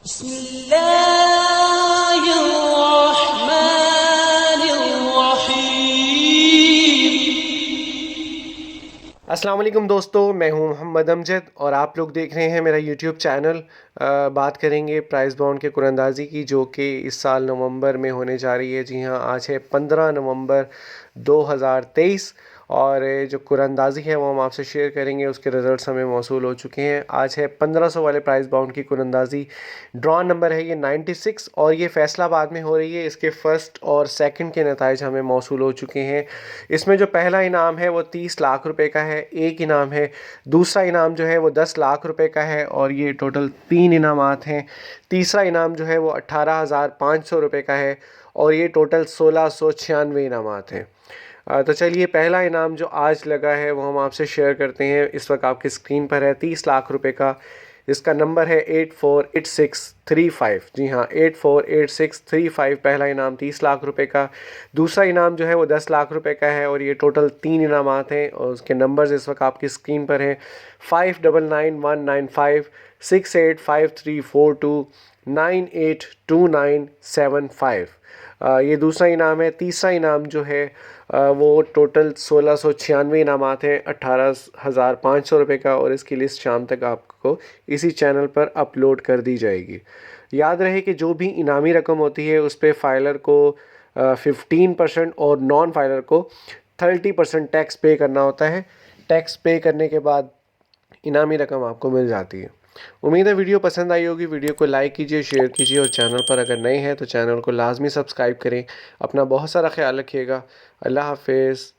अस्सलाम वालेकुम दोस्तों, मैं हूं मोहम्मद अमजद और आप लोग देख रहे हैं मेरा यूट्यूब चैनल। बात करेंगे प्राइस बॉन्ड के कुरंदाजी की, जो कि इस साल नवंबर में होने जा रही है। जी हां, आज है 15 नवंबर 2023 और जो कुरंदाजी है वो हम आपसे शेयर करेंगे। उसके रिज़ल्ट्स हमें मौसूल हो चुके हैं। आज है 1500 वाले प्राइस बाउंड की कुरंदाजी। ड्रॉ नंबर है ये 96 और ये फैसलाबाद में हो रही है। इसके फर्स्ट और सेकंड के नताइज हमें मौसूल हो चुके हैं। इसमें जो पहला इनाम है वो 30 लाख रुपए का है, एक इनाम है। दूसरा इनाम जो है वो 10 लाख रुपए का है और ये टोटल 3 इनामात हैं। तीसरा इनाम जो है वो 18,500 रुपये का है और ये टोटल 1696 इनामात हैं। तो चलिए, पहला इनाम जो आज लगा है वो हम आपसे शेयर करते हैं। इस वक्त आपकी स्क्रीन पर है 30 लाख रुपए का। इसका नंबर है 848635। जी हाँ, 848635 पहला इनाम 30 लाख रुपए का। दूसरा इनाम जो है वो 10 लाख रुपए का है और ये टोटल 3 इनामात हैं और उसके नंबर्स इस वक्त आपकी स्क्रीन पर हैं 599195 685342 982975। ये दूसरा इनाम है। तीसरा इनाम जो है वो टोटल 1696 इनामात हैं, 18,500 रुपये का, और इसकी लिस्ट शाम तक आपको इसी चैनल पर अपलोड कर दी जाएगी। याद रहे कि जो भी इनामी रकम होती है उस पर फाइलर को 15% और नॉन फाइलर को 30% टैक्स पे करना होता है। टैक्स पे करने के बाद इनामी रकम आपको मिल जाती है। उम्मीद है वीडियो पसंद आई होगी। वीडियो को लाइक कीजिए, शेयर कीजिए और चैनल पर अगर नए हैं तो चैनल को लाजमी सब्सक्राइब करें। अपना बहुत सारा ख्याल रखिएगा। अल्लाह हाफिज़।